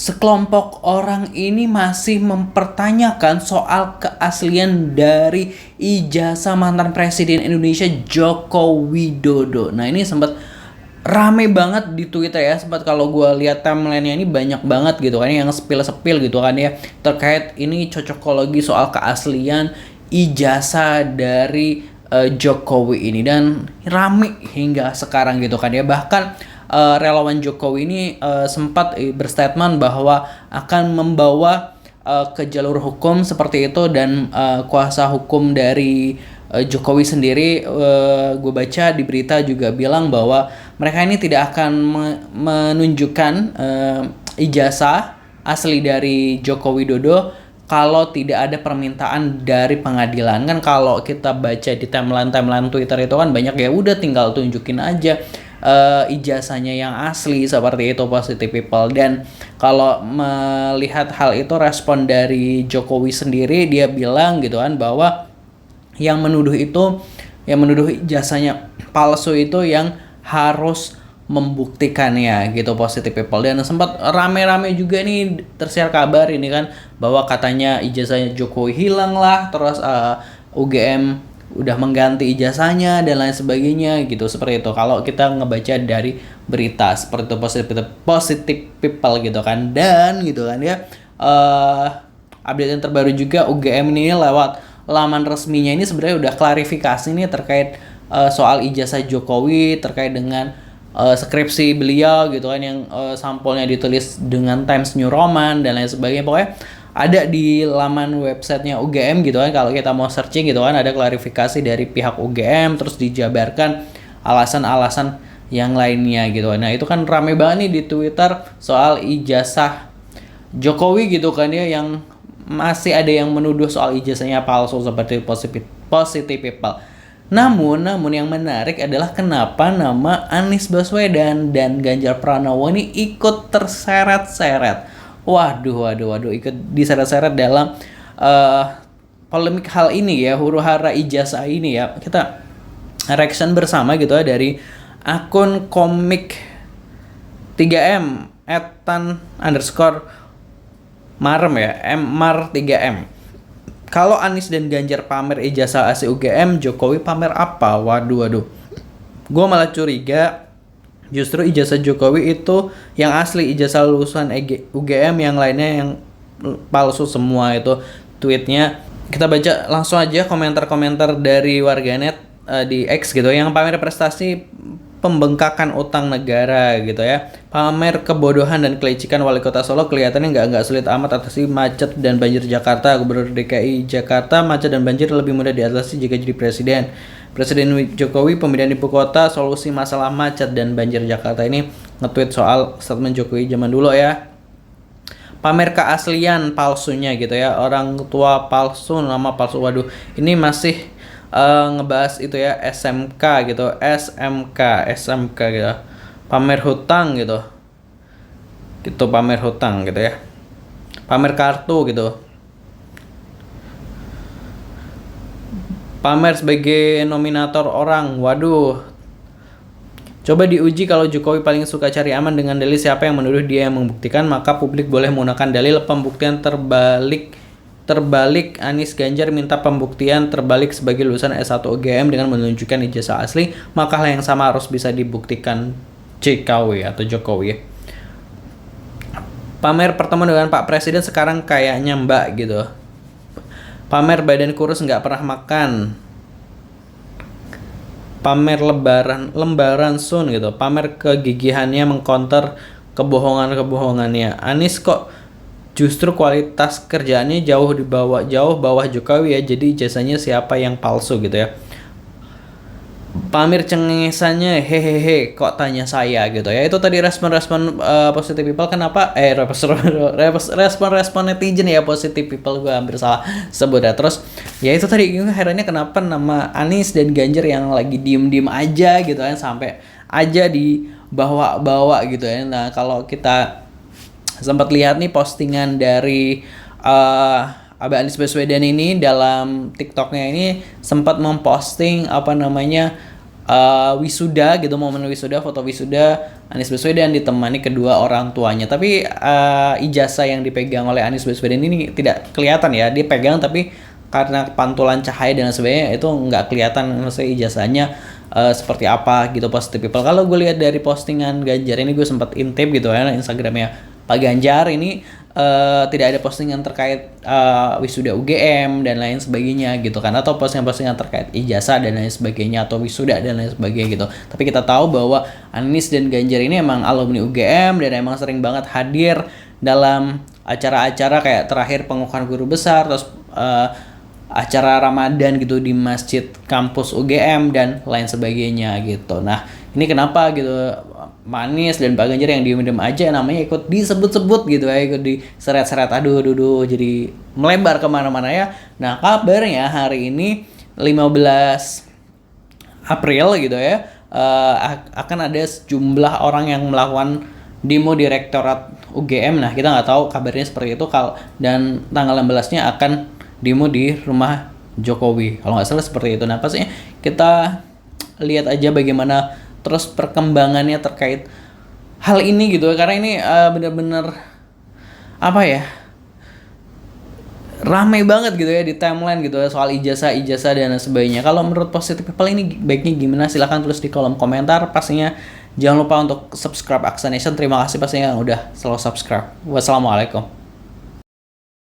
sekelompok orang ini masih mempertanyakan soal keaslian dari ijazah mantan Presiden Indonesia Joko Widodo. Nah, ini sempat rame banget di Twitter ya. Sempat kalau gue lihat timeline-nya ini banyak banget gitu kan yang spill gitu kan ya, terkait ini cocokologi soal keaslian ijazah dari Jokowi ini, dan rame hingga sekarang gitu kan ya. Bahkan relawan Jokowi ini sempat berstatement bahwa akan membawa ke jalur hukum seperti itu, dan kuasa hukum dari Jokowi sendiri, gue baca di berita juga bilang bahwa mereka ini tidak akan menunjukkan ijazah asli dari Joko Widodo kalau tidak ada permintaan dari pengadilan. Kan kalau kita baca di timeline Twitter itu kan banyak ya udah tinggal tunjukin aja ijazahnya yang asli seperti itu, positive people. Dan kalau melihat hal itu, respon dari Jokowi sendiri, dia bilang gitu kan bahwa yang menuduh ijazahnya palsu itu yang harus membuktikannya gitu, positive people. Dan sempat rame-rame juga nih tersiar kabar ini kan bahwa katanya ijazahnya Jokowi hilang lah, terus UGM udah mengganti ijazahnya dan lain sebagainya gitu, seperti itu kalau kita ngebaca dari berita seperti itu, positive people gitu kan. Dan gitu kan ya, update yang terbaru juga, UGM ini lewat laman resminya ini sebenarnya udah klarifikasi nih terkait soal ijazah Jokowi, terkait dengan skripsi beliau gitu kan yang sampulnya ditulis dengan Times New Roman dan lain sebagainya. Pokoknya ada di laman websitenya UGM gitu kan, kalau kita mau searching gitu kan ada klarifikasi dari pihak UGM, terus dijabarkan alasan-alasan yang lainnya gitu. Nah itu kan rame banget nih di Twitter soal ijazah Jokowi gitu kan ya, yang masih ada yang menuduh soal ijazahnya palsu seperti positive people. Namun yang menarik adalah kenapa nama Anies Baswedan dan Ganjar Pranowo ini ikut terseret-seret. Waduh, ikut diseret-seret dalam polemik hal ini ya, huru-hara ijazah ini ya. Kita reaction bersama gitu ya dari akun komik 3M @tan_marem ya, mar3m. Kalau Anies dan Ganjar pamer ijazah asli UGM, Jokowi pamer apa? Waduh. Gue malah curiga justru ijazah Jokowi itu yang asli, ijazah lulusan UGM yang lainnya yang palsu semua itu tweetnya. Kita baca langsung aja komentar-komentar dari warganet di X gitu, yang pamer prestasi pembengkakan utang negara gitu ya, pamer kebodohan dan kelicikan wali kota Solo, kelihatannya nggak sulit amat atasi macet dan banjir Jakarta. Gubernur DKI Jakarta, macet dan banjir lebih mudah diatasi jika jadi Presiden Jokowi pemindahan ibu kota, solusi masalah macet dan banjir Jakarta. Ini nge-tweet soal statement Jokowi zaman dulu ya. Pamer keaslian palsunya gitu ya, orang tua palsu, nama palsu. Waduh, ini masih ngebahas itu ya, SMK gitu gitu, pamer hutang gitu, pamer hutang gitu ya, pamer kartu gitu, pamer sebagai nominator orang. Waduh, coba diuji kalau Jokowi paling suka cari aman dengan dalil siapa yang menuduh dia yang membuktikan, maka publik boleh menggunakan dalil pembuktian terbalik. Anies Ganjar minta pembuktian terbalik sebagai lulusan S1 UGM dengan menunjukkan ijazah asli, maka hal yang sama harus bisa dibuktikan JKW atau Jokowi. Pamer pertemuan dengan Pak Presiden sekarang kayaknya Mbak gitu. Pamer badan kurus nggak pernah makan. Pamer lembaran sun gitu. Pamer kegigihannya mengcounter kebohongannya. Anies kok justru kualitas kerjaannya jauh bawah Jokowi ya, jadi ijazahnya siapa yang palsu gitu ya. Pamer cengengesannya, hehehe kok tanya saya gitu ya. Itu tadi respon positive people. Kenapa respon netizen ya, positive people, gue hampir salah sebut ya. Terus ya itu tadi, herannya kenapa nama Anies dan Ganjar yang lagi diem aja gitu kan, sampai aja dibawa gitu ya. Nah kalau kita sempat lihat nih postingan dari Abah Anies Baswedan ini dalam TikToknya ini sempat memposting wisuda gitu, momen wisuda, foto wisuda Anies Baswedan ditemani kedua orang tuanya. Tapi ijazah yang dipegang oleh Anies Baswedan ini tidak kelihatan ya, dia pegang tapi karena pantulan cahaya dan sebagainya itu nggak kelihatan maksudnya ijazahnya seperti apa gitu positive people. Kalau gue lihat dari postingan Ganjar ini, gue sempat intip gitu ya Instagramnya Pak Ganjar ini, tidak ada postingan terkait wisuda UGM dan lain sebagainya gitu kan, atau postingan-postingan terkait ijazah dan lain sebagainya atau wisuda dan lain sebagainya gitu. Tapi kita tahu bahwa Anies dan Ganjar ini emang alumni UGM dan emang sering banget hadir dalam acara-acara kayak terakhir pengukuhan guru besar, terus acara Ramadan gitu di masjid kampus UGM dan lain sebagainya gitu. Nah, ini kenapa gitu Anies dan Pak Ganjar yang diem-diem aja namanya ikut disebut-sebut gitu ya, ikut diseret-seret, aduh jadi melebar kemana-mana ya. Nah, kabarnya hari ini 15 April gitu ya, akan ada sejumlah orang yang melakukan demo di Rektorat UGM. Nah, kita nggak tahu kabarnya seperti itu, dan tanggal 16-nya akan demo di rumah Jokowi kalau nggak salah seperti itu. Nah, pastinya kita lihat aja bagaimana terus perkembangannya terkait hal ini gitu, karena ini benar-benar apa ya, ramai banget gitu ya di timeline gitu ya, soal ijazah dan sebagainya. Kalau menurut Positive People ini baiknya gimana, silahkan tulis di kolom komentar. Pastinya jangan lupa untuk subscribe Aksa Nation. Terima kasih pastinya yang udah selalu subscribe. Wassalamualaikum.